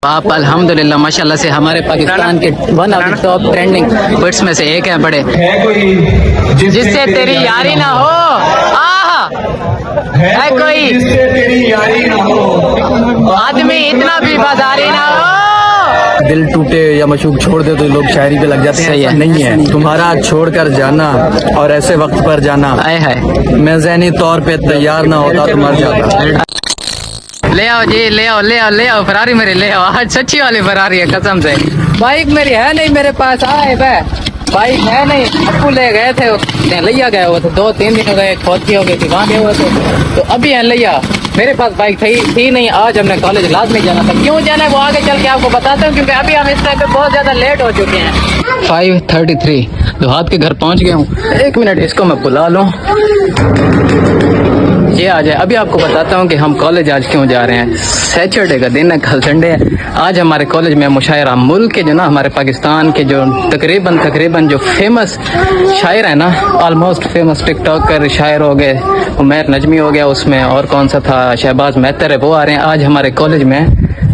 आप अल्हम्दुलिल्लाह माशाल्लाह से हमारे पाकिस्तान के one of the top trending words में से एक है बड़े, जिससे तेरी यारी ना हो। है कोई तेरी यारी ना हो, आदमी इतना भी बाजारी ना हो। दिल टूटे या मशूक छोड़ दे तो लोग शायरी पे लग जाते हैं। सही है। नहीं है तुम्हारा छोड़कर जाना और ऐसे वक्त पर जाना, आए है मैं ज़हनी तौर पे तैयार ना होता तो मर जाता। ले आओ जी, ले आओ ले आओ ले आओ फरारी मेरी ले आओ। आज सच्ची वाली फरारी है कसम से। बाइक मेरी है नहीं मेरे पास, आए बाइक है नहीं। अप्पू ले गए थे, लिया गए हुए थे 2-3 दिन हो गए, खोती हो गई थी, वहाँ गए हुए थे तो अभी है लिया। मेरे पास बाइक थी नहीं। आज हमने कॉलेज लाजमी जाना था। क्यों जाना है वो आगे चल के आपको बताता हूँ, क्योंकि अभी हम इस टाइम पे बहुत ज्यादा लेट हो चुके हैं। 5:33 दुहात के घर पहुँच गया हूँ। 1 मिनट इसको मैं बुला लूँ, ये आ जाए। अभी आपको बताता हूँ कि हम कॉलेज आज क्यों जा रहे हैं। सैटरडे का दिन है, कल संडे है। आज हमारे कॉलेज में मुशायरा, मुल्क के जो ना हमारे पाकिस्तान के जो तकरीबन जो फेमस शायर है ना, ऑलमोस्ट फेमस टिकटॉकर शायर हो गए, उमैर नजमी हो गया उसमें, और कौन सा था, शहबाज मेहतर है, वो आ रहे हैं आज हमारे कॉलेज में।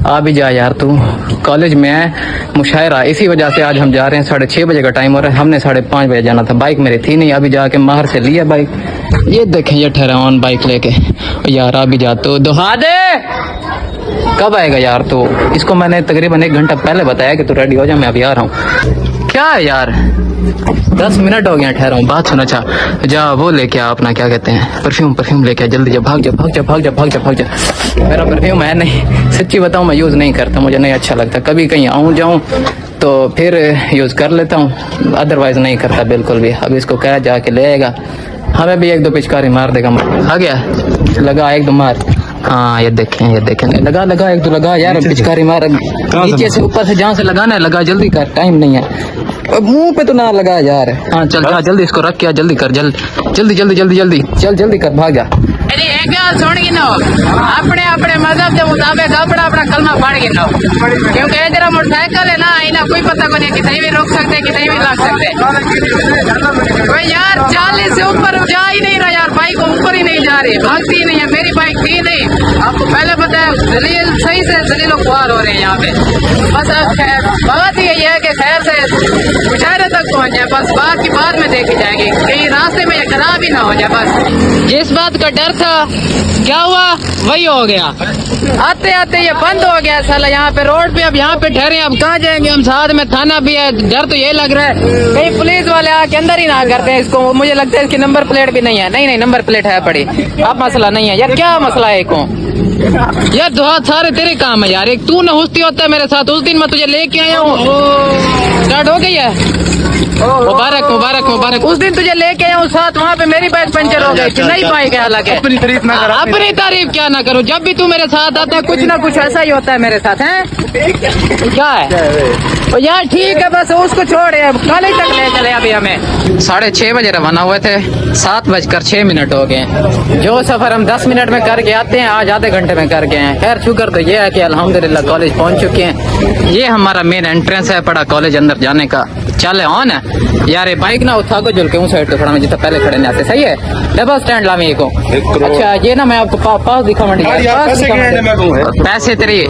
आ भी जा यार तू, कॉलेज में है मुशायरा, इसी वजह से आज हम जा रहे हैं। 6:30 बजे का टाइम हो रहा है, हमने 5:30 बजे जाना था। बाइक मेरी थी नहीं, अभी जाके माहर से लिया बाइक। ये देखें ये ठहरा ऑन बाइक लेके। यार अभी जा तो दोहा दे, कब आएगा यार तू? इसको मैंने तकरीबन 1 घंटा पहले बताया कि तू रेडी हो जा, मैं अभी आ रहा हूँ। क्या है यार 10 मिनट हो गया ठहरा हूँ। बात सुन, अच्छा जा वो लेके आ अपना, क्या कहते हैं, परफ्यूम लेके आ जल्दी जा। भाग जा। मेरा परफ्यूम है नहीं, सच्ची बताऊँ मैं यूज़ नहीं करता, मुझे नहीं अच्छा लगता। कभी कहीं आऊँ जाऊँ तो फिर यूज़ कर लेता हूँ, अदरवाइज नहीं करता बिल्कुल भी। अब इसको कह जाके ले आएगा, हमें भी 1-2 पिचकारी मार देगा। आ गया, लगा 1-2 मार। हाँ ये देखें लगा 1-2 लगा यार, पिचकारी मार। नीचे से ऊपर से जहाँ से लगाना है लगा, जल्दी कर, टाइम नहीं है। मुंह पे तो ना लगा यार। हाँ चल जा, जल्दी इसको रख के आ, जल्दी कर, जल्दी कर, भाग जा। अपने मजहब के मुताबिक अपना कलमा पढ़ गिनो, क्योंकि जरा मोटरसाइकिल है ना, इन्हें कोई पता नहीं, कितनी भी रोक सकते, कितनी भी लग सकते। भाई यार 40 से ऊपर जा ही नहीं रहा यार, बाइक ऊपर ही नहीं जा रही, भागती ही नहीं है। मेरी बाइक थी नहीं, आपको पहले पता है, दलील सही से दलील ख्वार हो रहे हैं यहाँ पे। बस बात ही यही है कि खैर से मुशायरे तक पहुँच जाए, बस बात की बाद में देखी जाएगी, कहीं रास्ते में खराब ही ना हो जाए। बस जिस बात का डर था क्या हुआ वही हो गया। आते आते ये बंद हो गया साला, यहाँ पे रोड पे। अब यहाँ पे ठहरे, अब कहाँ जाएंगे हम? साथ में थाना भी है, डर तो ये लग रहा है कहीं पुलिस वाले आके अंदर ही ना करते हैं इसको। मुझे लगता है इसकी नंबर प्लेट भी नहीं है। नहीं नंबर प्लेट है पड़ी। अब मसला नहीं है यार, क्या मसला है को यार? दुआ सारे तेरे काम है यार, एक तू न हुस्ती होता है मेरे साथ। उस दिन मैं तुझे लेके आया हूँ, स्टार्ट हो गई है। मुबारक। उस दिन तुझे लेके आया हूँ साथ, वहाँ पे मेरी बाइक पंचर हो गई थी। नई बाइक है हालांकि। अपनी तारीफ क्या ना करो, जब भी तू मेरे साथ आता है कुछ ना कुछ ऐसा ही होता है मेरे साथ। है क्या है तो यार ठीक है, बस उसको छोड़, कॉलेज तक ले चले। अभी हमें 6:30 बजे रवाना हुए थे, 7:06 हो गए। जो सफर हम 10 मिनट में करके आते हैं, आज आधे घंटे में करके हैं। खैर शुक्र तो ये है कि अल्हम्दुलिल्लाह कॉलेज पहुंच चुके हैं। ये हमारा मेन एंट्रेंस है पड़ा कॉलेज अंदर जाने का। चले ऑन है यार, ये बाइक ना उठा को जुल के उस साइड पे खड़ा में जितना पहले खड़े जाते। सही है, डबल स्टैंड लामी को। अच्छा ये ना मैं आपको पास दिखा मंडी, पैसे तेरी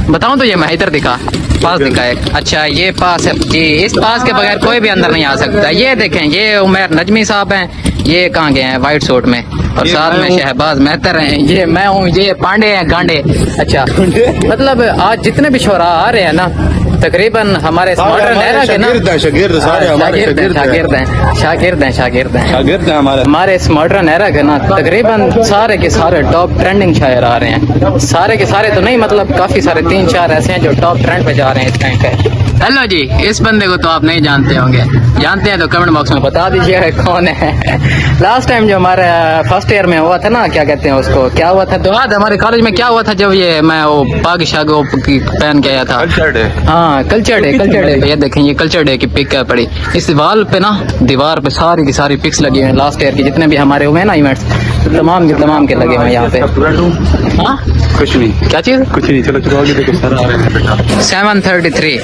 बताऊं तो ये मैं इधर दिखा, पास दिखा है। अच्छा ये पास है जी, इस पास के बगैर कोई भी अंदर नहीं आ सकता। ये देखें, ये उमैर नजमी साहब हैं, ये कहाँ गए हैं व्हाइट सूट में, और साथ में शहबाज मेहतर हैं, ये मैं हूँ, ये पांडे हैं गांडे। अच्छा मतलब आज जितने भी शोरा आ रहे हैं ना, तकरीबन हमारे मॉडर्न एरा के ना शागिर्द हैं हमारे इस मॉडर्न एरा के ना, तकरीबन सारे के सारे टॉप ट्रेंडिंग शायर आ रहे हैं। सारे के सारे तो नहीं, मतलब काफी सारे 3-4 ऐसे हैं जो टॉप ट्रेंड पे जा रहे हैं इस टाइम पे। हेलो जी, इस बंदे को तो आप नहीं जानते होंगे, जानते हैं तो कमेंट बॉक्स में बता दीजिए कौन है। लास्ट टाइम जो हमारे फर्स्ट ईयर में हुआ था ना, क्या कहते हैं उसको, क्या हुआ था दुआद, हमारे कॉलेज में क्या हुआ था जब ये मैं वो पाग शागो पहन के आया था। हाँ कल्चर डे। ये देखें, ये कल्चर डे की पिक है पड़ी इस वॉल पे ना, दीवार पे सारी की सारी पिक्स लगी हुई हैं लास्ट ईयर की, जितने भी हमारे हुए ना इवेंट्स, तमाम के लगे हुए हैं यहाँ पे। हाँ कुछ नहीं, क्या चीज? कुछ नहीं, चलो चलो आगे देखो, सर आ रहे हैं बेटा। 7:33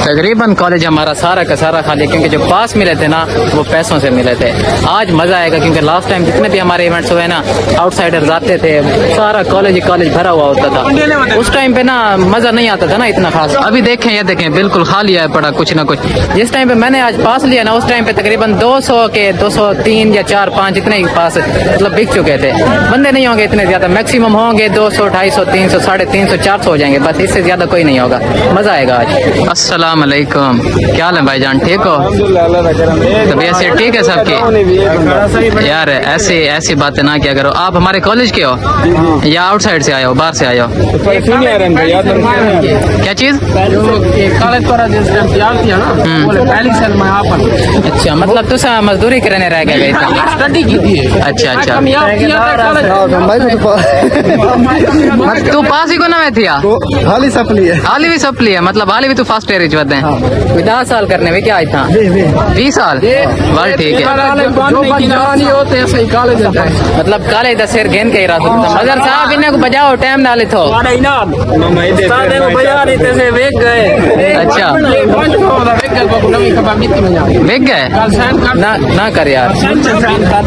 तकरीबन कॉलेज हमारा सारा का सारा खाली, क्योंकि जो पास मिले थे ना वो पैसों से मिले थे। आज मजा आएगा क्योंकि लास्ट टाइम जितने भी हमारे इवेंट्स हुए ना, आउटसाइडर्स आते थे, सारा कॉलेज भरा हुआ होता था। उस टाइम पे ना मजा नहीं आता था ना इतना खास। अभी देखें, ये देखें बिल्कुल खाली है पड़ा कुछ ना कुछ। जिस टाइम पे मैंने आज पास लिया ना, उस टाइम पे तकरीबन 200 के 203 या 4 5 इतने ही पास मतलब बिक चुके थे। बंदे नहीं होंगे इतने ज्यादा, मैक्सिमम होंगे 200 250 300 350 400 हो जाएंगे, बस इससे ज्यादा कोई नहीं होगा। मजा आएगा आज। अस्सलाम वालेकुम, क्या हाल है भाईजान, ठीक हो? तबीयत से ठीक है सबकी? यार ऐसी बातें ना क्या करो। आप हमारे कॉलेज के हो या आउटसाइड से आए हो, बाहर से आए हो? क्या चीज? अच्छा, मतलब तुम मजदूरी करने रह गए? अच्छा अच्छा, तू पास ही को ना थी? हाली सपली है, हाली भी सपली है, मतलब हाली भी तू फर्स्ट ईयर रिच है। 10 साल करने में क्या आई था? 20 साल? वाल ठीक है। मतलब कॉलेज का सिर गेंद के ही रहा था। मगर साहब इन्हें को बजाओ, टाइम डाले तो। अच्छा, बिक गए ना कर यार,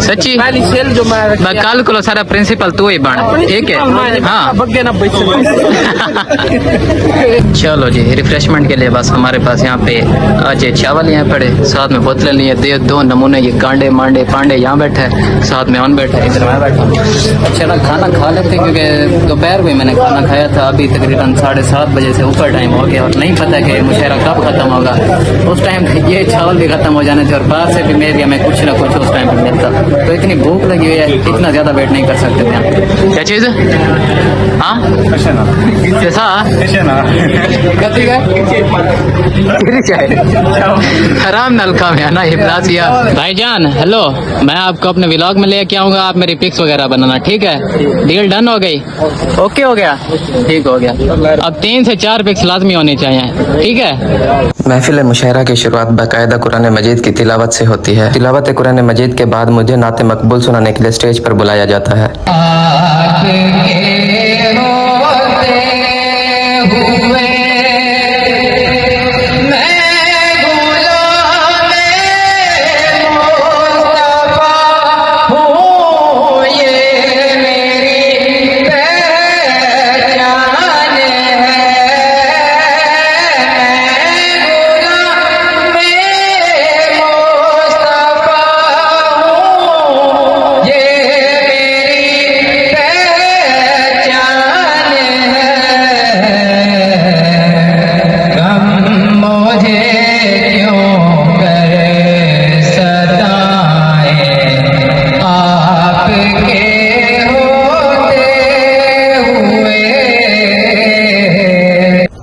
सच्ची। कल को सारा प्रिंसिपल तू ही बन, ठीक है? हाँ चलो जी, रिफ्रेशमेंट के लिए बस हमारे पास यहाँ पे आज चावल यहाँ पड़े, साथ में बोतलें लिए, 2 नमूने। ये गांडे मांडे पांडे यहाँ बैठा है, साथ में ऑन बैठा है, इधर मैं बैठा हूँ। अच्छा ना, खाना खा लेते हैं क्योंकि दोपहर में मैंने खाना खाया था। अभी तकरीबन 7:30 बजे से ऊपर टाइम हो गया और नहीं पता कि मुशायरा कब खत्म होगा। उस टाइम ये चावल भी खत्म हो जाने थे और बाहर से भी मेरे हमें कुछ ना कुछ उस टाइम पर मिलता। तो इतनी भूख लगी हुई है, इतना ज्यादा वेट नहीं कर सकते थे। क्या चीज? हाँ कैसा हराम नलका में है ना हिब्रासिया। भाईजान हेलो, मैं आपको अपने व्लॉग में लेके आऊंगा, आप मेरी पिक्स वगैरह बनाना, ठीक है? डील डन हो गई? ओके हो गया, ठीक हो गया। अब 3 से 4 पिक्स लाजमी होनी चाहिए, ठीक है? महफिल मुशायरा की शुरुआत बाकायदा कुरान मजीद की तिलावत से होती है। तिलावत कुरान मजीद के बाद मुझे नाते मकबूल सुनाने के लिए स्टेज पर बुलाया जाता है।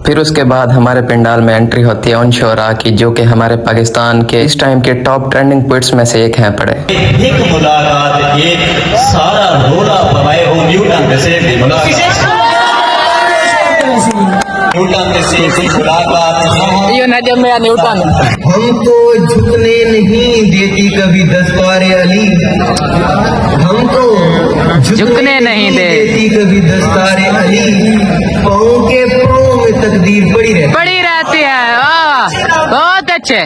फिर उसके बाद हमारे पंडाल में एंट्री होती है उन शोरा की जो कि हमारे पाकिस्तान के इस टाइम के टॉप ट्रेंडिंग पोइट्स में से एक हैं पड़े। एक मुलाकात एक सारा रोला पवाए हो न्यूटन से न्यूटन हमको झुकने नहीं देती कभी दस्तवारे अली, हमको झुकने नहीं देती कभी दस्तारे अली। पाँव के पाँव में तकदीर पड़ी रहती है। बहुत अच्छे।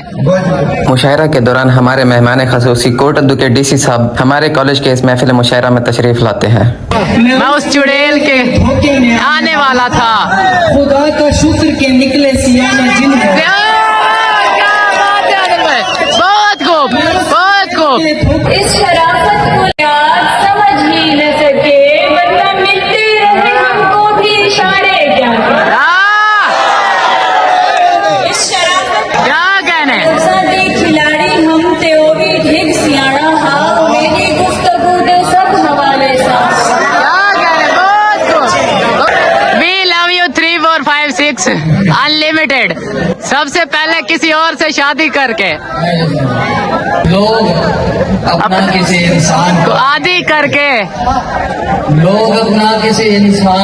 मुशायरा के दौरान हमारे मेहमान खसूसी कोटद्दू के डीसी साहब हमारे कॉलेज के इस महफिल मुशायरा में तशरीफ लाते हैं। मैं उस चुड़ैल के आने वाला था। खुदा का शुक्र के निकले सियाने जिन बहुत खूब, बहुत खूब। इस शराफत को याद समझ ही न सके, वरना मिलते रहे हमको भी इशारे क्या। इस शराफत क्या कहने दे खिलाड़ी हम ते ओ भी ठीक सियाना हा, मेरी गुफ्तगू दे सब हवाले सा। We love you 3 4 5 6 unlimited. सबसे पहले किसी और से शादी करके, लोग अपना किसी इंसान को आदि करके,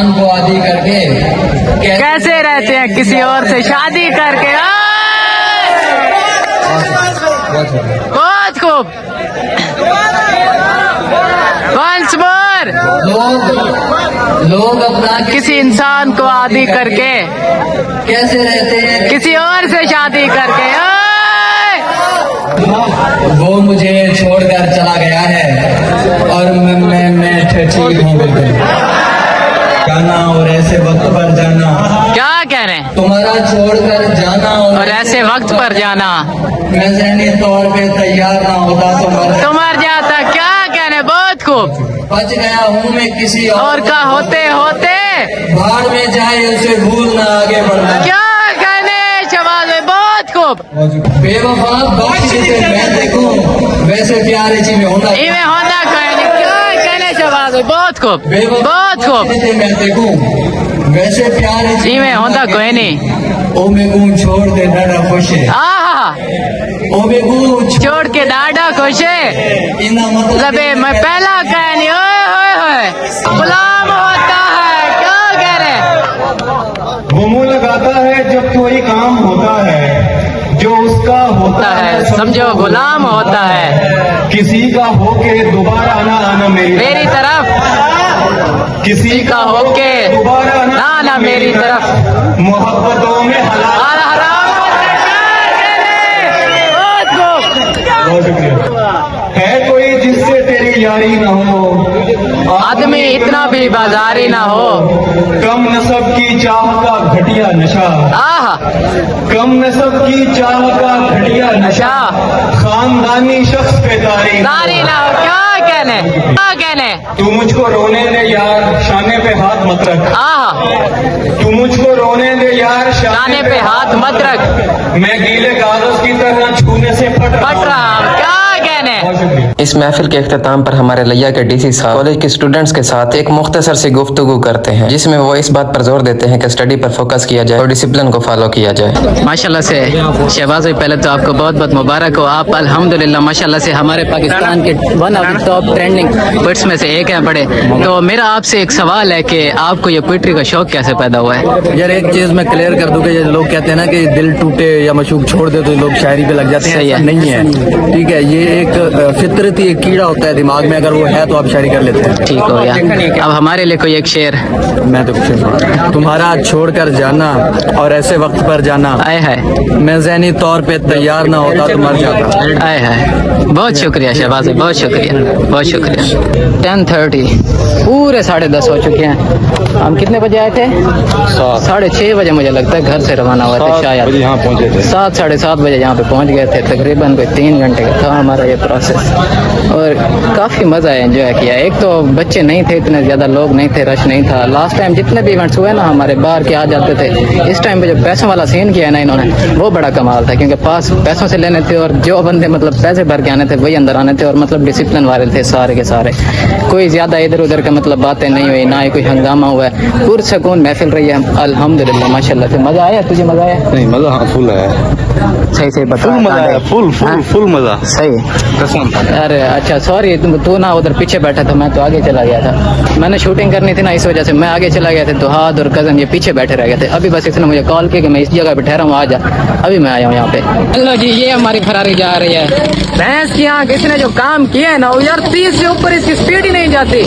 आदि करके कैसे रहते हैं किसी और से शादी करके। बहुत खूब। Once more. लोग अपना किसी इंसान को आदी करके कैसे रहते हैं, किसी और से शादी करके। ओए! वो मुझे छोड़कर चला गया है और मैं ठीक हूँ बिल्कुल। जाना और ऐसे वक्त पर जाना, क्या कह रहे हैं? तुम्हारा छोड़कर जाना और ऐसे वक्त पर जाना, मैं ज़हनी तौर पे तैयार ना होता तो मर जाता। क्या कह रहे हैं? बहुत खूब। बच गया हूँ मैं किसी और का होते होते भाड़ में जाए उसे भूल ना आगे बढ़ना। क्या कहने शबाज है, बहुत खूब। बेवफा बख्श जिसे मैं देखूं वैसे प्यारे जी में होना। इवे होता कहने, क्या कहने शबाज है, बहुत खूब, बहुत खूब। जिसे मैं देखूं वैसे प्यारे जी इवे होता कोई नहीं। ओ मैं गूं छोड़ दे डाड़ा खुश है, आहा, ओ मैं गूं छोड़ के डाढ़ा खुश है। इना मतलब लबे मैं पहला कहनी, ओए होए होए, गुलाम होता है। क्या कह रहे हैं? वो मुंह लगाता है जब कोई काम होता है, जो उसका होता है समझो गुलाम होता है। किसी का होके दोबारा आना मेरी तरफ किसी का होके दोबारा ना मेरी तरफ। मोहब्बतों में हलाल। और हराम बहुत खूब। बहुत शुक्रिया। है कोई जिससे तेरी यारी न हो, आदमी इतना भी बाजारी ना हो। कम नसब की चाह का घटिया नशा, आहा, कम नसब की चाह का घटिया नशा, खानदानी शख्स पे तारी नारी ना हो। क्या कहने, क्या कहने? तू मुझको रोने दे यार, शाने पे हाथ मत रख। आहा, तू मुझको रोने दे यार, शाने पे हाथ मत रख। मैं गीले कागज की तरह छूने से फट फट रहा हूँ। क्या कहने? बहुत शुक्रिया। इस महफिल के अख्ताम पर हमारे लिया के डीसी साहब कॉलेज के स्टूडेंट्स के साथ एक मुख्तसर सी गुफ्तगू करते हैं, जिसमें वो इस बात पर जोर देते हैं कि स्टडी पर फोकस किया जाए और डिसिप्लिन को फॉलो किया जाए। माशाल्लाह से शहबाज भाई, पहले तो आपको बहुत बहुत मुबारक हो। आप अल्हम्दुलिल्लाह माशाल्लाह से हमारे पाकिस्तान के one of the top trending poets में से एक हैं बड़े। तो मेरा आपसे एक सवाल है कि आपको ये पोइट्री का शौक कैसे पैदा हुआ है? यार एक चीज मैं क्लियर कर दूं कि ये लोग कहते हैं ना कि दिल टूटे या मशूक छोड़ दे तो लोग शायरी पे लग जाते हैं। सही है। ऐसा नहीं है, ठीक है। ये एक फितरती एक कीड़ा होता है दिमाग में, अगर वो है तो आप शायरी कर लेते हैं। ठीक हो गया। अब हमारे लिए कोई एक शेर। मैं तो कुछ तुम्हारा छोड़कर जाना और ऐसे वक्त पर जाना, आए है, मैं ज़हनी तौर पे तैयार ना होता तो मर जाता। आए है। बहुत शुक्रिया शहबाज भाई, बहुत शुक्रिया, बहुत शुक्रिया। 10:30 पूरे 10:30 हो चुके हैं। हम कितने बजे आए थे? 6:30 बजे मुझे लगता है घर से रवाना हुआ थे शायद। यहाँ पहुँचे थे 7 साढ़े 7 बजे यहाँ पे पहुँच गए थे। तकरीबन कोई 3 घंटे का था हमारा ये प्रोसेस और काफ़ी मज़ा आया, एंजॉय किया। एक तो बच्चे नहीं थे, इतने ज़्यादा लोग नहीं थे, रश नहीं था। लास्ट टाइम जितने भी इवेंट्स हुए ना हमारे बाहर के आ जाते थे, इस टाइम पे जो पैसों वाला सीन किया है ना इन्होंने, वो बड़ा कमाल था। क्योंकि पास पैसों से लेने थे और जो बंदे मतलब पैसे भर के आने थे वही अंदर आने थे और मतलब डिसिप्लिन वाले थे सारे के सारे। कोई ज़्यादा इधर उधर का मतलब बातें नहीं हुई, ना ही कोई हंगामा हुआ है। पुरसकून महफिल रही है अल्हम्दुलिल्लाह माशाल्लाह से। मज़ा आया? तुझे मज़ा आया? नहीं मजा, हाँ फुल है, सही सही बता। फुल मजा है, फुल फुल हाँ? फुल मजा सही। कसम। अरे अच्छा सॉरी, तू ना उधर पीछे बैठा था, मैं तो आगे चला गया था। मैंने शूटिंग करनी थी ना, इस वजह से मैं आगे चला गया था। तो हाथ और कजन ये पीछे बैठे रह गए थे। अभी बस इसने मुझे कॉल किया कि मैं इस जगह पे ठहरा हूँ, आ जा। अभी मैं आया हूँ यहाँ पे। हेलो जी, ये हमारी फरारी जा रही है। भैंस की आँख इसने जो काम किया है ना, वो यार 30 से ऊपर इसकी स्पीड ही नहीं जाती।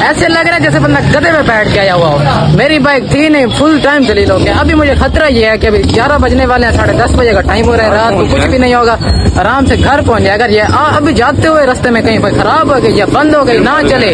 ऐसे लग रहा है जैसे बंदा गधे में बैठ के आया हुआ हो। मेरी बाइक थी नहीं, फुल टाइम चली लोग। अभी मुझे खतरा ये है कि अभी 11 बजने वाले हैं, 10:30 बजे का टाइम हो रहा है। रात को कुछ भी नहीं होगा, आराम से घर पहुंच जाएगा। ये अभी जाते हुए रास्ते में कहीं पर खराब हो गई या बंद हो गई ना चले,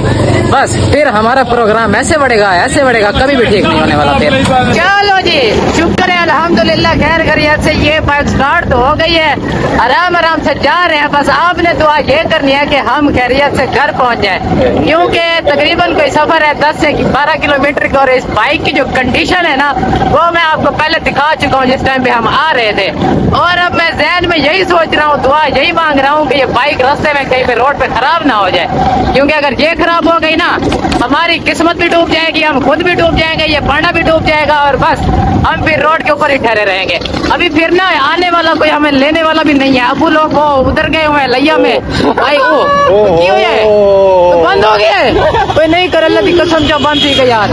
बस फिर हमारा प्रोग्राम ऐसे बढ़ेगा, कभी भी ठीक नहीं होने वाला। फिर चलो जी, शुक्र है अल्हम्दुलिल्लाह, खैर खैरियत से ये बाइक स्टार्ट तो हो गई है। आराम आराम से जा रहे हैं। बस आपने दुआ ये करनी है कि हम खैरियत से घर पहुंच जाए, क्योंकि तकरीबन कोई सफर है 10 से 12 किलोमीटर का। और इस बाइक की जो कंडीशन है ना, वो मैं आपको पहले दिखा चुका हूँ जिस टाइम पे हम आ रहे थे। और अब मैं ज़हन में यही सोच रहा हूँ, दुआ यही मांग रहा हूँ कि ये बाइक रास्ते में कहीं पे रोड पे खराब ना हो जाए। क्योंकि अगर ये खराब हो गई ना, हमारी किस्मत भी डूब जाएगी, हम खुद भी डूब जाएंगे, ये पाना भी डूब जाएगा और बस हम फिर रोड के ऊपर ही ठहरे रहेंगे। अभी फिर ना आने वाला कोई हमें लेने वाला भी नहीं है। अबू लोग वो उधर गए हुए हैं लिया में, भाई वो की हुई है, तो बंद हो गया है। कोई नहीं कर, अल्लाह की कसम जो बंद थी यार।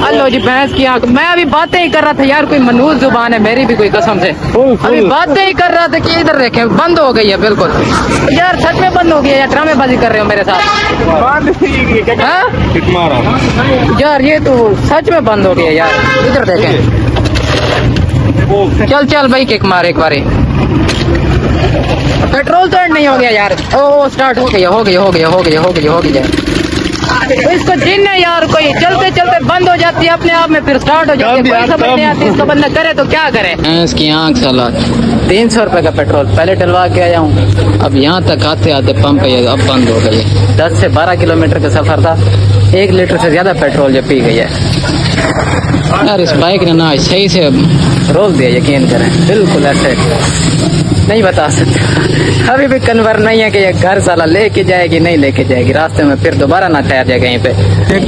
अल्लो जी भैंस की आंख। मैं अभी बातें ही कर रहा था यार, कोई मनूस जुबान है मेरी भी कोई कसम से। अभी बातें ही कर रहा था कि इधर देखे बंद हो गई है बिल्कुल। यार सच में बंद हो गई है या ड्रामेबाजी कर रहे हो मेरे साथ? हाँ? यार ये तो सच में बंद हो गई है यार, इधर देखें। चल चल भाई किक मार एक बारी। पेट्रोल तो नहीं हो गया यार। ओ स्टार्ट हो गया, हो गया, हो गया, हो गया, हो गया, हो गया। तो इसको जिन है यार, कोई चलते चलते बंद हो जाती है अपने आप में, फिर स्टार्ट हो जाती है, कोई समझ नहीं आती। इसको बंद करे तो क्या करे? इसकी आंख साला 300 रुपए का पेट्रोल पहले डलवा के आया हूँ। अब यहाँ तक आते आते पंप है, अब बंद हो गई है। 10 से 12 किलोमीटर का सफर था, 1 लीटर से ज्यादा पेट्रोल जो पी गई है यार। इस बाइक ने ना सही से रोक दिया, यकीन करें बिल्कुल ऐसे नहीं बता सकते। अभी भी कन्फर्म नहीं है कि ये घर साला लेके जाएगी नहीं लेके जाएगी, रास्ते में फिर दोबारा ना ठहर जाए कहीं पे।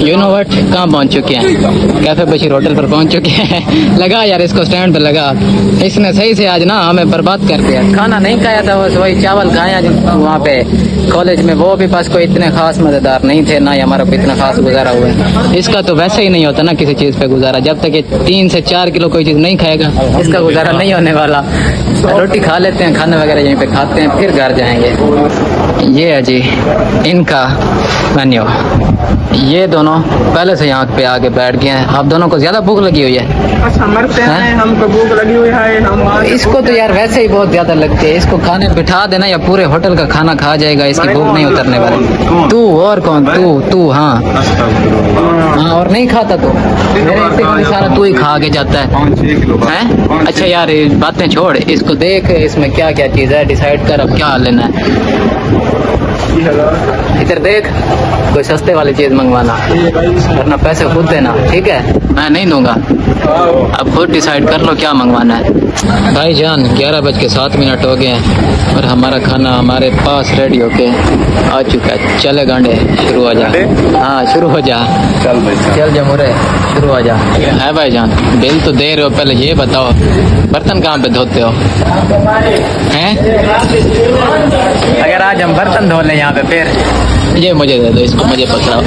यू नो व्हाट, कहाँ पहुंच चुके हैं? कैफे बशीर होटल पर पहुंच चुके हैं। लगा यार इसको स्टैंड पे लगा। इसने सही से आज ना हमें बर्बाद कर दिया। खाना नहीं खाया था, बस वही चावल खाया वहाँ पे कॉलेज में। वो भी पास कोई इतने खास मजेदार नहीं थे, ना ही हमारा कोई इतना खास गुजारा हुआ है। इसका तो वैसे ही नहीं होता ना किसी चीज पे गुजारा, जब तक ये 3 से 4 किलो कोई चीज नहीं खाएगा इसका गुजारा नहीं होने वाला। रोटी खा लेते हैं, खाना वगैरह यहीं पे खाते हैं, फिर घर जाएंगे। ये है जी इनका मेन्यू। ये दोनों पहले से यहाँ पे आके बैठ गए हैं। आप दोनों को ज्यादा भूख लगी हुई है? समझते हैं, हमको भूख लगी हुई है। हम इसको तो यार वैसे ही बहुत ज्यादा लगती है। इसको खाने बिठा देना या पूरे होटल का खाना खा जाएगा, इसकी भूख नहीं उतरने वाली। तू और कौन? तू हाँ हाँ, और नहीं खाता तो मेरे हिस्से का भी सारा तू ही खा के जाता है। अच्छा यार ये बातें छोड़, इसको देख इसमें क्या क्या चीज है, डिसाइड कर अब क्या लेना है। इधर देख, कोई सस्ते वाली चीज मंगवाना, वरना पैसे खुद देना, ठीक है? मैं नहीं दूंगा। अब खुद डिसाइड कर लो क्या मंगवाना है। भाईजान 11:07 हो गए हैं और हमारा खाना हमारे पास रेडी होके आ चुका है। चले गांडे, शुरू हो जा। हाँ शुरू हो जा, चल जा मुरे, शुरू हो जा। है भाईजान, बिल तो दे रहे हो, पहले ये बताओ बर्तन कहाँ पे धोते हो हैं? अगर आज हम बर्तन धो लें यहाँ पे, फिर ये मुझे दे दो, इसको मुझे पकड़ाओ।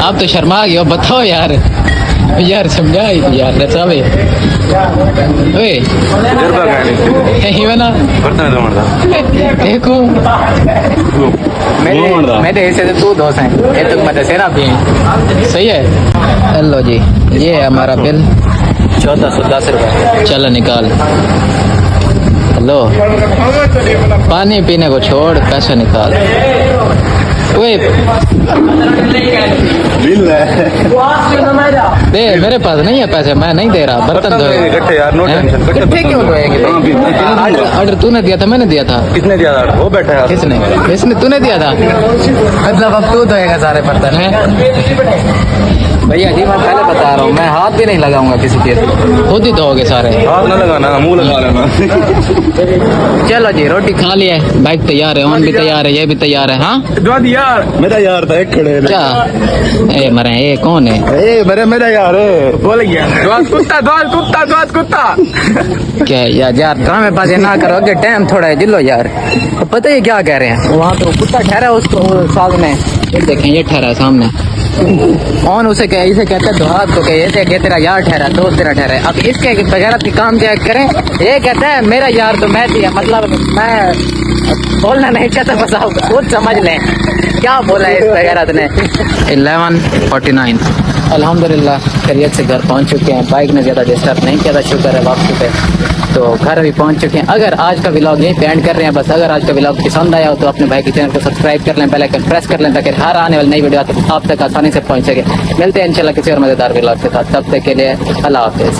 आप तो शर्मा गए हो, बताओ यार। यार समझा यार रचावे ओए ना देखो मेरे हिस्से से तू दोस्त है, ये तक मैं दसे ना भी सही है। हेलो जी, ये है हमारा बिल 1410 रुपये। चलो निकाल। हेलो, पानी पीने को छोड़, पैसे निकाल। ओए दे, मेरे पास नहीं है पैसे, मैं नहीं दे रहा। बर्तन धोए इकट्ठे क्यों धोएंगे? ऑर्डर तूने दिया था मैंने दिया था? किसने दिया था? वो बैठा है। किसने? इसने तूने दिया था? मतलब अब तू धोएगा सारे बर्तन हैं? भैया जी मैं पहले बता रहा हूँ, मैं हाथ भी नहीं लगाऊंगा किसी चीज, खुद ही धोगे सारे। हाथ ना लगाना, मुंह लगा लेना। चलो जी, रोटी खा लिया है, बाइक तैयार है, ऑन भी तैयार है, ये भी तैयार है। हाँ मेरा यार था एक खड़े क्या? ए मरे, ये कौन है? ए मेरा यार है, बोल गया कुत्ता। क्या यार ड्रामेबाजी ना करो, आगे टाइम थोड़ा है जिलो यार। तो पता ही क्या कह रहे हैं, वहाँ तो कुत्ता ठहरा उसको सामने, ये देखें ये ठहरा है सामने। कौन उसे कहे, इसे कहते हैं दोहात को, कहे ऐसे कह तेरा यार ठहरा, दोस्त तेरा ठहरा है। अब इसके बगैर की काम क्या करें? ये कहता है मेरा यार तो मैं दिया, मतलब मैं बोलना नहीं चाहता, बस आप खुद समझ लें क्या बोला है इस बगैरत ने। 11:49 अल्हम्दुलिल्लाह खैरियत से घर पहुंच चुके हैं। बाइक ने ज़्यादा डिस्टर्ब नहीं किया था, शुक्र है वापसी पे। तो घर अभी पहुंच चुके हैं। अगर आज का व्लॉग यहीं पे एंड कर रहे हैं बस। अगर आज का व्लॉग पसंद आया हो तो अपने भाई के चैनल को सब्सक्राइब कर लें, बेल आइकन प्रेस कर लें, ताकि हर आने वाली नई वीडियो आप तक आसानी से पहुंच सके। मिलते हैं इंशाल्लाह किसी और मज़ेदार व्लॉग के साथ, तब तक के लिए अल्लाह हाफिज़।